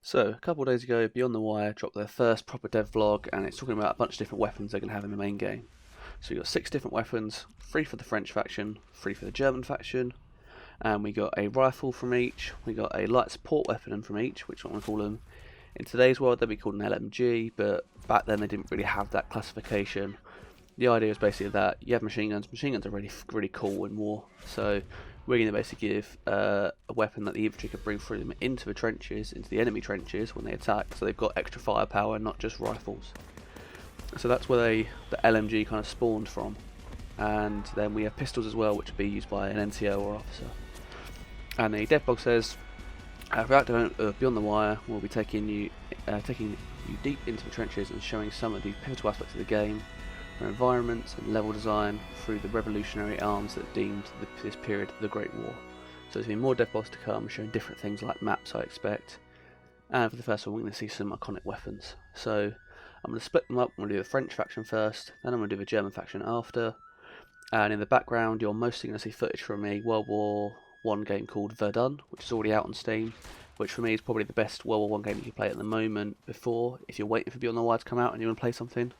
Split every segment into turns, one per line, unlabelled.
So, a couple of days ago, Beyond the Wire dropped their first proper dev vlog, and it's talking about a bunch of different weapons they're going to have in the main game. So we got 6 different weapons, 3 for the French faction, 3 for the German faction, and we got a rifle from each, we got a light support weapon from each, which I'm going to call them. In today's world, they'd be called an LMG, but back then they didn't really have that classification. The idea is basically that you have machine guns. Machine guns are really cool in war, so we're going to basically give a weapon that the infantry can bring through them into the trenches, into the enemy trenches when they attack, so they've got extra firepower, not just rifles. So that's where the LMG kind of spawned from. And then we have pistols as well, which would be used by an NCO or officer. And the dev blog says, throughout Beyond the Wire, we'll be taking you deep into the trenches and showing some of the pivotal aspects of the game, from environments and level design through the revolutionary arms that deemed this period the Great War. So there's been more dev blogs to come, showing different things like maps, I expect. And for the first one, we're going to see some iconic weapons. So I'm going to split them up. I'm going to do the French faction first, then I'm going to do the German faction after. And in the background, you're mostly going to see footage from a World War I game called Verdun, which is already out on Steam, which for me is probably the best World War I game you can play at the moment. Before, if you're waiting for Beyond the Wire to come out and you want to play something,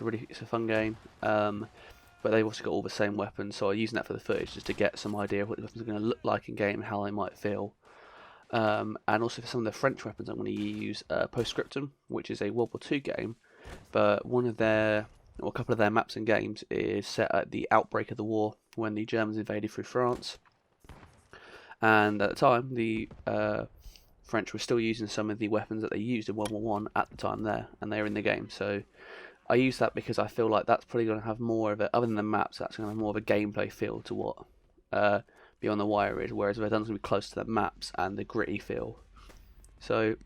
it's a fun game. But they've also got all the same weapons, so I'm using that for the footage just to get some idea of what the weapons are going to look like in game and how they might feel. And also for some of the French weapons, I'm going to use Post Scriptum, which is a World War II game, but a couple of their maps and games is set at the outbreak of the war when the Germans invaded through France. And at the time, the French were still using some of the weapons that they used in World War One at the time there, and they're in the game. So I use that because I feel like that's probably going to have more of it, other than the maps, that's going to have more of a gameplay feel to what Beyond the Wire is, whereas Verdun's going to be close to the maps and the gritty feel. So,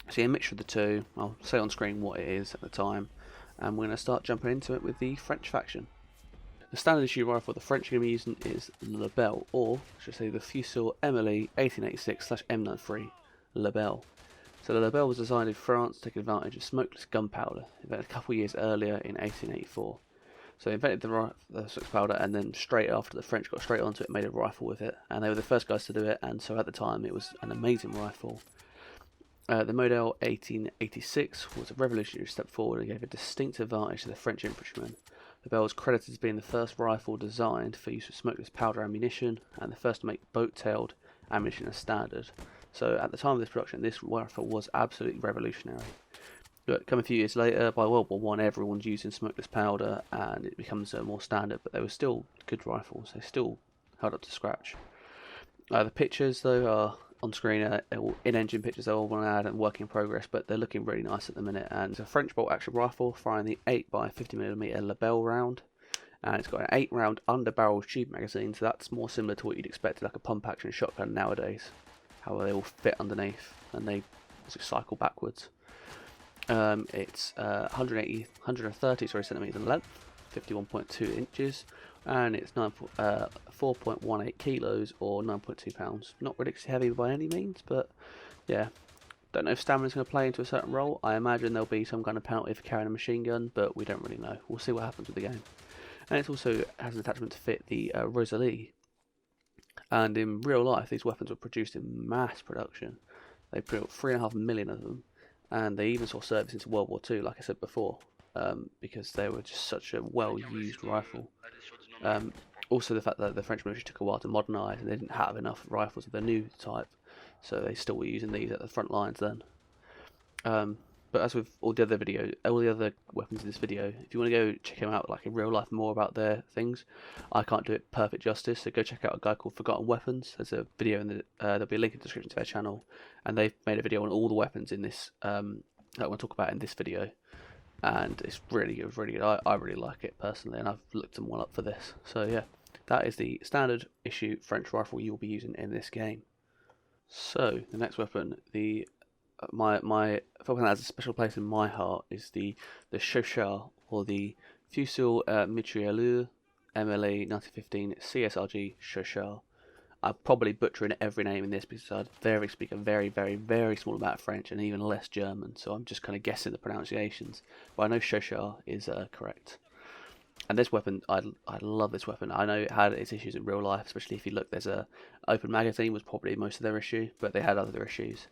see a mixture of the two. I'll say on screen what it is at the time, and we're going to start jumping into it with the French faction. The standard issue rifle the French are going to be using is Le Bel, or should I say the Fusil MLE 1886/M93 Le Bel. So the Le Bel was designed in France to take advantage of smokeless gunpowder, invented a couple of years earlier in 1884. So they invented the smokeless powder, and then straight after the French got straight onto it, made a rifle with it, and they were the first guys to do it. And so at the time, it was an amazing rifle. The model 1886 was a revolutionary step forward and gave a distinct advantage to the French infantrymen. The Bell is credited as being the first rifle designed for use of smokeless powder ammunition and the first to make boat-tailed ammunition as standard. So at the time of this production, this rifle was absolutely revolutionary. But come a few years later, by World War One, everyone's using smokeless powder and it becomes more standard, but they were still good rifles. They still held up to scratch. The pictures, though, are on screen, in-engine pictures. They're all one ad and work in progress, but they're looking really nice at the minute. And it's a French bolt-action rifle firing the 8x50mm Le Bel round, and it's got an 8-round under-barrel tube magazine, so that's more similar to what you'd expect like a pump-action shotgun nowadays. How they all fit underneath and they cycle backwards. It's 130 centimeters in length, 51.2 inches, and it's 4.18 kilos or 9.2 pounds. Not really heavy by any means, but yeah. Don't know if stamina's going to play into a certain role. I imagine there'll be some kind of penalty for carrying a machine gun, but we don't really know. We'll see what happens with the game. And it also has an attachment to fit the Rosalie. And in real life, these weapons were produced in mass production. They built 3.5 million of them, and they even saw service into World War II, like I said before, because they were just such a well-used rifle. Also, the fact that the French military took a while to modernise, and they didn't have enough rifles of the new type, so they still were using these at the front lines then. But as with all the other weapons in this video, if you want to go check them out like in real life more about their things, I can't do it perfect justice, so go check out a guy called Forgotten Weapons. There's a video in there'll be a link in the description to their channel, and they've made a video on all the weapons in this that I want to talk about in this video, and it's really good, really good. I really like it personally, and I've looked them all up for this. So yeah, that is the standard issue French rifle you'll be using in this game. So the next weapon, my weapon that has a special place in my heart is the Chauchard, or the Fusil Mitrailleur MLE 1915 CSRG Chauchard. I'm probably butchering every name in this because I speak a very, very, very small amount of French and even less German, so I'm just kind of guessing the pronunciations. But I know Chauchard is correct. And this weapon, I love this weapon. I know it had its issues in real life, especially if you look, there's a open magazine was probably most of their issue, but they had other issues.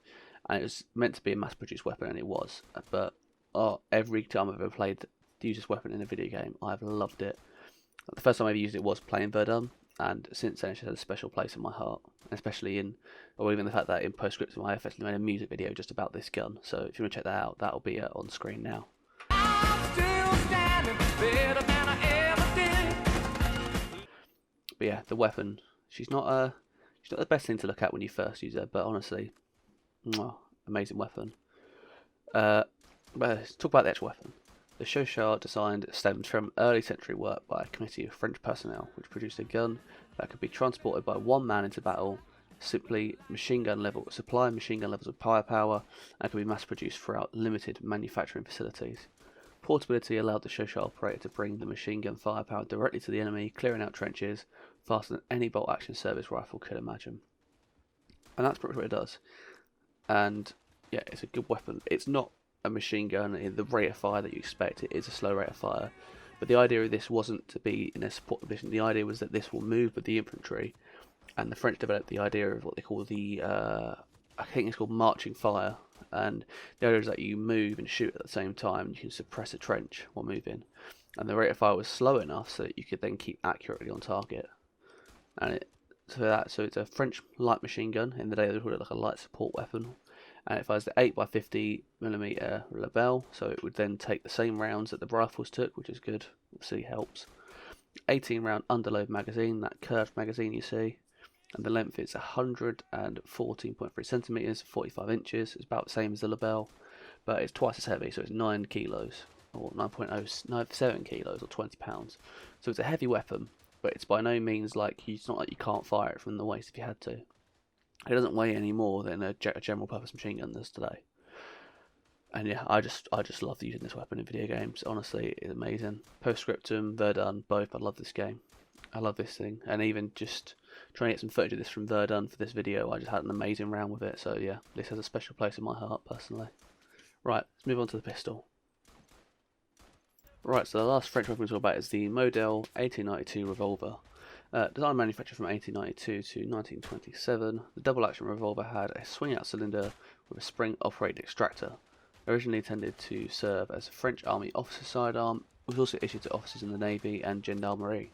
and it was meant to be a mass-produced weapon, and it was. But every time I've ever played to use this weapon in a video game, I've loved it. The first time I ever used it was playing Verdun, and since then it's had a special place in my heart, especially or even the fact that in Post Scriptum I effectively made a music video just about this gun. So if you want to check that out, that'll be on screen now. But yeah, the weapon, she's not the best thing to look at when you first use her, but honestly, amazing weapon. But let's talk about the actual weapon. The Chauchat design stems from early century work by a committee of French personnel, which produced a gun that could be transported by one man into battle, supply machine gun levels of firepower, and could be mass produced throughout limited manufacturing facilities. Portability allowed the Chauchat operator to bring the machine gun firepower directly to the enemy, clearing out trenches faster than any bolt action service rifle could imagine. And that's pretty much what it does. And yeah, it's a good weapon. It's not a machine gun in the rate of fire that you expect. It is a slow rate of fire, but the idea of this wasn't to be in a support position. The idea was that this will move with the infantry, and the French developed the idea of what they call the I think it's called marching fire, and the idea is that you move and shoot at the same time. You can suppress a trench while moving, and the rate of fire was slow enough so that you could then keep accurately on target. And so it's a French light machine gun. In the day they called it like a light support weapon. And it fires the 8x50mm Lebel, so it would then take the same rounds that the rifles took, which is good, obviously helps. 18 round underload magazine, that curved magazine you see, and the length is 114.3 centimeters, 45 inches. It's about the same as the Lebel, but it's twice as heavy, so it's 9 kilos, or 9.07 kilos, or 20 pounds. So it's a heavy weapon, but it's by no means it's not like you can't fire it from the waist if you had to. It doesn't weigh any more than a general purpose machine gun does today. And yeah, I just love using this weapon in video games. Honestly, it's amazing. Postscriptum, Verdun, both. I love this game. I love this thing. And even just trying to get some footage of this from Verdun for this video, I just had an amazing round with it. So yeah, this has a special place in my heart personally. Right, let's move on to the pistol. Right, so the last French weapon we'll talk about is the Model 1892 revolver. Designed and manufactured from 1892 to 1927, the double-action revolver had a swing-out cylinder with a spring-operated extractor. Originally intended to serve as a French Army officer sidearm, it was also issued to officers in the Navy and Gendarmerie.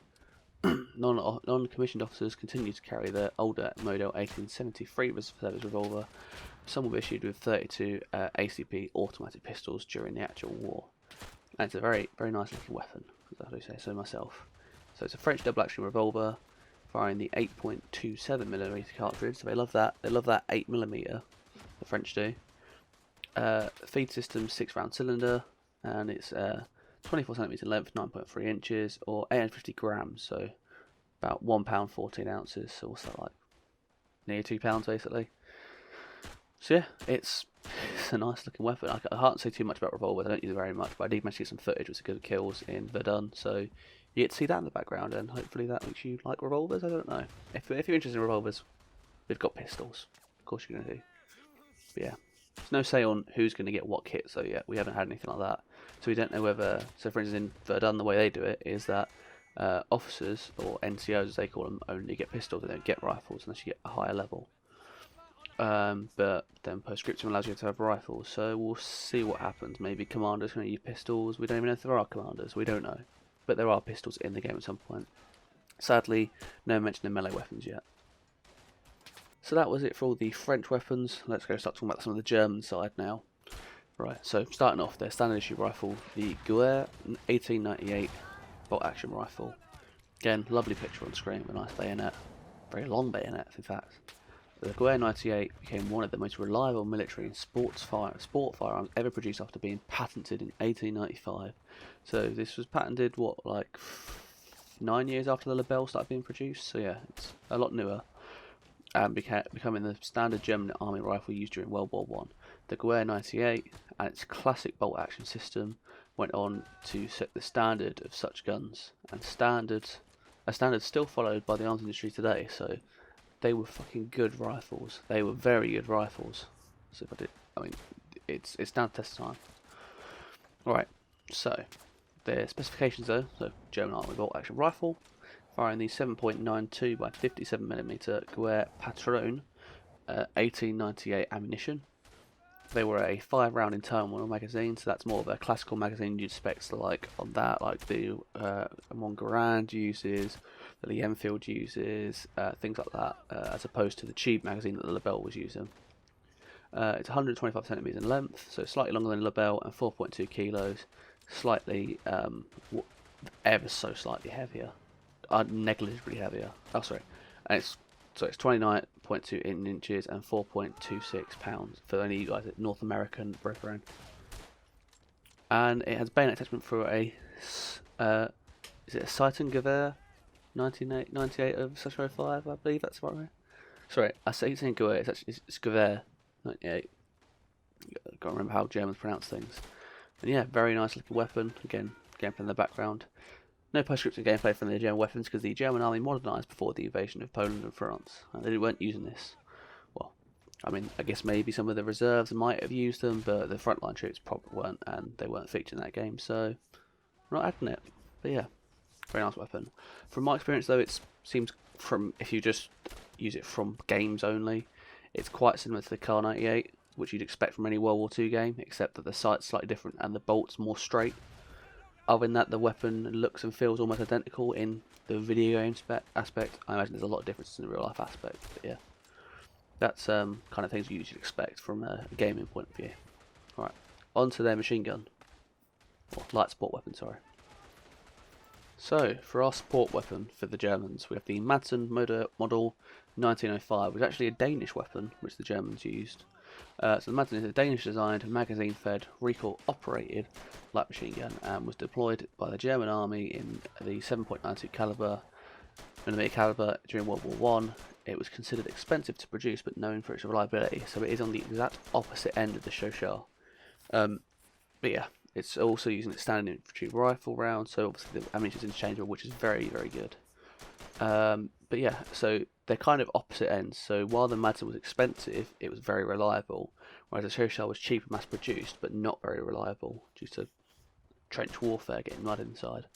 Non-commissioned officers continued to carry their older Model 1873 service revolver. Some were issued with 32 ACP automatic pistols during the actual war. And it's a very, very nice looking weapon, as I do say so myself. So it's a French double-action revolver, firing the 8.27mm cartridge. So they love that. They love that 8mm. The French do. Feed system 6-round cylinder, and it's 24cm length, 9.3 inches, or 850 grams. So about 1 pound 14 ounces. So what's that like? Nearly 2 pounds basically. So yeah, it's a nice looking weapon. I can't say too much about revolvers. I don't use it very much, but I did manage to get some footage with some good kills in Verdun. So you get to see that in the background, and hopefully that makes you like revolvers. I don't know. If you're interested in revolvers, we've got pistols. Of course you're going to do. But yeah, there's no say on who's going to get what kit, so yeah, we haven't had anything like that. So we don't know whether, so for instance in Verdun, the way they do it is that officers, or NCOs as they call them, only get pistols. They don't get rifles unless you get a higher level. But then Postscriptum allows you to have rifles, so we'll see what happens. Maybe commanders can use pistols. We don't even know if there are commanders. We don't know. But there are pistols in the game at some point. Sadly, no mention of melee weapons yet. So that was it for all the French weapons. Let's go start talking about some of the German side now. Right, so starting off, their standard issue rifle, the Gewehr 1898 bolt action rifle. Again, lovely picture on screen with a nice bayonet. Very long bayonet, in fact. The Gewehr 98 became one of the most reliable military and sport firearms ever produced after being patented in 1895. So this was patented, 9 years after the Lebel started being produced? So yeah, it's a lot newer. And becoming the standard German army rifle used during World War I. The Gewehr 98 and its classic bolt action system went on to set the standard of such guns, and a standard still followed by the arms industry today. So they were fucking good rifles. They were very good rifles. So it's down to test time. Alright, so their specifications though, so German army bolt action rifle, firing the 7.92 by 57mm Gewehr Patron 1898 ammunition, They were a 5-round internal magazine, so that's more of a classical magazine you'd expect like on that, like the Garand uses, that the Enfield uses, things like that, as opposed to the tube magazine that the Lebel was using. It's 125 centimeters in length, so slightly longer than Lebel, and 4.2 kilos, slightly, ever so slightly heavier, negligibly heavier. Oh, sorry, and it's 29.2 inches and 4.26 pounds for any of you guys at North American brethren. And it has bayonet attachment for a, is it a Citon Gewehr 98 of Section 05, I believe that's right. Sorry, I say it's Gewehr, it's Gewehr 98. I can't remember how Germans pronounce things. And yeah, very nice looking weapon. Again, gameplay in the background. No post-scriptum gameplay from the German weapons because the German army modernised before the invasion of Poland and France. They weren't using this. Well, I mean, I guess maybe some of the reserves might have used them, but the frontline troops probably weren't, and they weren't featured in that game, so I'm not adding it. But yeah, very nice weapon. From my experience though, it seems if you just use it from games only, it's quite similar to the Kar 98, which you'd expect from any World War II game, except that the sight's slightly different and the bolt's more straight. Other than that, the weapon looks and feels almost identical in the video game aspect. I imagine there's a lot of differences in the real life aspect, but yeah. That's kind of things you should expect from a gaming point of view. Alright, on to their machine gun. Or light support weapon, sorry. So, for our support weapon for the Germans, we have the Madsen model 1905, which is actually a Danish weapon, which the Germans used. So the Madsen is a Danish-designed, magazine-fed, recoil-operated light machine gun, and was deployed by the German army in the 7.92 mm caliber during World War I. It was considered expensive to produce, but known for its reliability, so it is on the exact opposite end of the Chauchat. But yeah, it's also using its standard infantry rifle round, so obviously the ammunition is interchangeable, which is very, very good. But yeah, so they're kind of opposite ends. So while the Madsen was expensive, it was very reliable, whereas the Chauchat was cheap and mass-produced, but not very reliable due to trench warfare getting mud inside.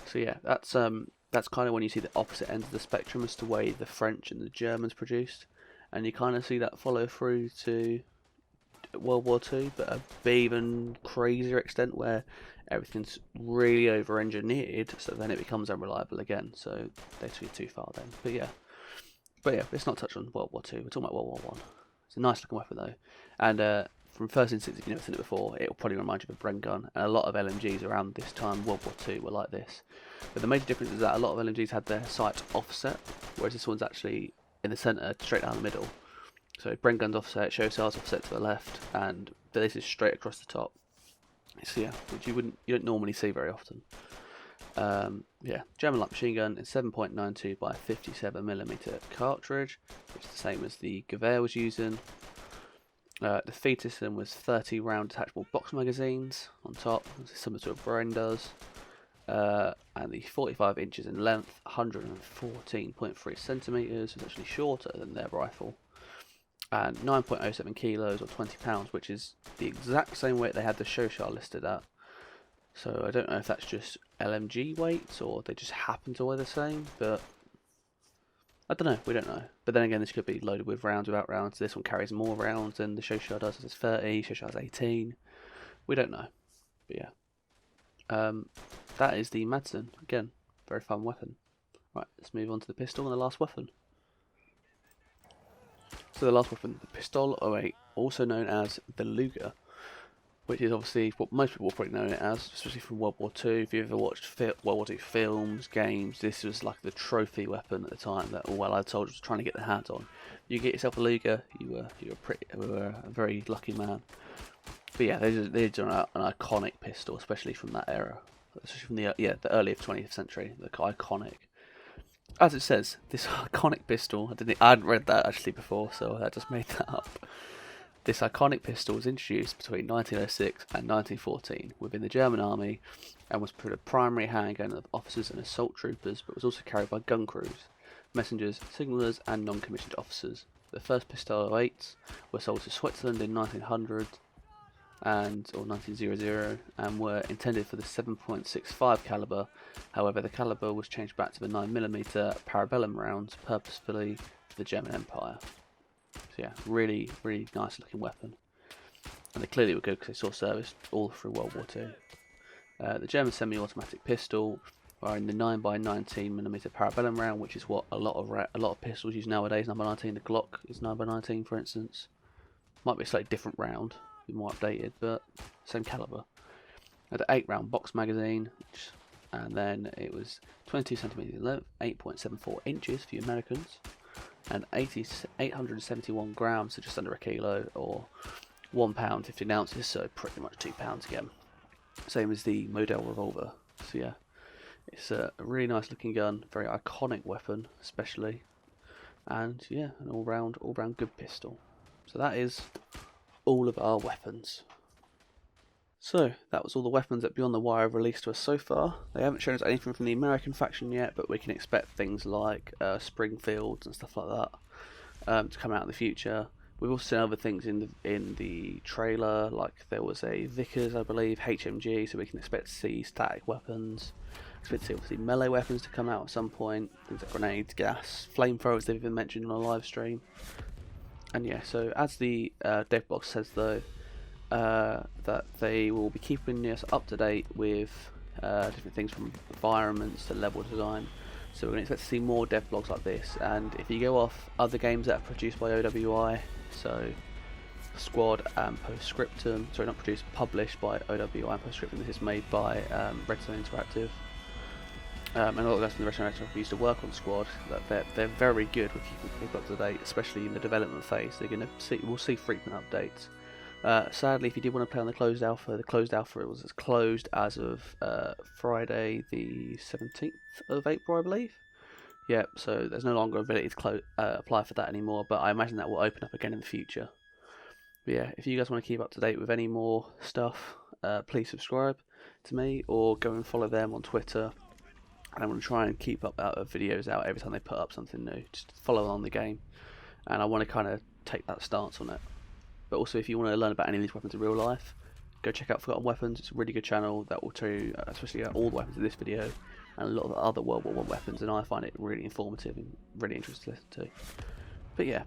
So yeah, that's kind of when you see the opposite ends of the spectrum as to way the French and the Germans produced, and you kind of see that follow through to World War II, but a bit even crazier extent where everything's really over-engineered, so then it becomes unreliable again. So they took it too far then. But yeah, let's not touch on World War II. We're talking about World War One. It's a nice looking weapon though, and from first instinct, if you've never seen it before, it'll probably remind you of a Bren gun. And a lot of LMGs around this time, World War II, were like this. But the major difference is that a lot of LMGs had their sights offset, whereas this one's actually in the centre, straight down the middle. So Bren gun's offset, Chauchat's offset to the left, and this is straight across the top. So yeah, which you don't normally see very often. Yeah, German light machine gun is 7.92 by 57mm cartridge, which is the same as the Gewehr was using. The feed system was 30 round detachable box magazines on top, similar to a Bren does. And the 45 inches in length, 114.3 centimeters, is actually shorter than their rifle. And 9.07 kilos or 20 pounds, which is the exact same weight they had the Chauchat listed at. So I don't know if that's just LMG weights or they just happen to weigh the same, but I don't know, we don't know. But then again, this could be loaded with rounds, without rounds. This one carries more rounds than the Chauchat does. It's 30, Chauchat has 18. We don't know. But yeah. That is the Madsen. Again, very fun weapon. Right, let's move on to the pistol and the last weapon. So the last weapon, the Pistol 08, also known as the Luger, which is obviously what most people will probably know it as, especially from World War II. If you've ever watched World War II films, games, this was like the trophy weapon at the time that all Allied soldiers were trying to get their hands on. You get yourself a Luger, you were a very lucky man. But yeah, they're an iconic pistol, especially from that era, especially from the early 20th century. The iconic. As it says, this iconic pistol. I hadn't read that actually before, so I just made that up. This iconic pistol was introduced between 1906 and 1914 within the German army, and was put a primary handgun of officers and assault troopers, but was also carried by gun crews, messengers, signallers, and non-commissioned officers. The first Pistol 08s were sold to Switzerland in 1900 or 1900, and were intended for the 7.65 caliber. However, the caliber was changed back to the 9mm parabellum rounds purposefully for the German Empire. So yeah, really, really nice looking weapon. and they clearly were good because they saw service all through World War II. The German semi-automatic pistol, firing the 9x19mm parabellum round, which is what a lot of pistols use nowadays. Number 19, the Glock is 9x19, for instance. Might be a slightly different round, be more updated, but same caliber. Had an 8-round box magazine, and then it was 22cm in length, 8.74 inches for you Americans, and 871 grams, so just under a kilo, or 1 pound 15 ounces, so pretty much 2 pounds again. Same as the Model revolver. So yeah, it's a really nice looking gun, very iconic weapon, especially, and yeah, an all round good pistol. So that is all of our weapons. So that was all the weapons that Beyond the Wire have released to us so far. They haven't shown us anything from the American faction yet, but we can expect things like Springfields and stuff like that to come out in the future. We've also seen other things in the trailer, like there was a Vickers, I believe, HMG, so we can expect to see static weapons. Expect to see obviously melee weapons to come out at some point, things like grenades, gas, flamethrowers they've been mentioned on a live stream. And yeah, so as the dev blog says though, that they will be keeping us up to date with different things from environments to level design. So we're going to expect to see more dev blogs like this, and if you go off other games that are produced by OWI, so Squad and Post Scriptum, sorry, not produced, published by OWI and Post Scriptum, this is made by Redstone Interactive, and a lot of guys from the Redstone Interactive used to work on Squad, that they're very good with keeping people up to date, especially in the development phase. We'll see frequent updates. Sadly, if you did want to play on the closed alpha it was closed as of Friday the 17th of April, I believe. Yeah, so there's no longer ability to apply for that anymore, but I imagine that will open up again in the future. But yeah, if you guys want to keep up to date with any more stuff, please subscribe to me or go and follow them on Twitter. And I'm going to try and keep up videos out every time they put up something new, just follow on the game. And I want to kind of take that stance on it. But also, if you want to learn about any of these weapons in real life, go check out Forgotten Weapons. It's a really good channel that will tell you, especially all the weapons in this video, and a lot of the other World War I weapons, and I find it really informative and really interesting to listen to. But yeah,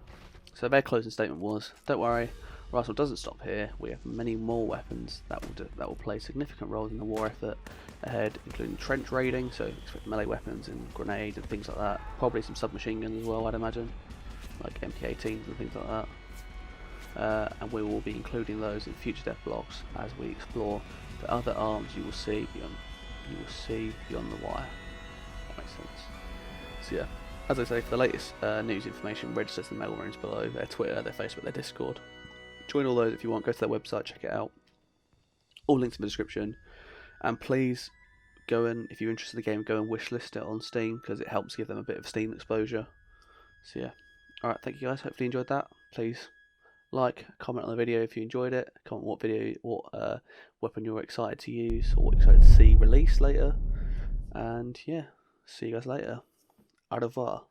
so their closing statement was, don't worry, Russell doesn't stop here. We have many more weapons that will play significant roles in the war effort ahead, including trench raiding, so expect melee weapons and grenades and things like that. Probably some submachine guns as well, I'd imagine, like MP18s and things like that. And we will be including those in future dev blogs as we explore the other arms you will see beyond the wire. That makes sense. So yeah, as I say, for the latest news information, register to the mail rooms below, their Twitter, their Facebook, their Discord. Join all those if you want. Go to their website, check it out. All links in the description. And please go and, if you're interested in the game, go and wishlist it on Steam, because it helps give them a bit of Steam exposure. So yeah, alright, thank you guys. Hopefully you enjoyed that. Please like, comment on the video if you enjoyed it. Comment what weapon you're excited to use or what you're excited to see released later. And yeah, see you guys later. Au revoir.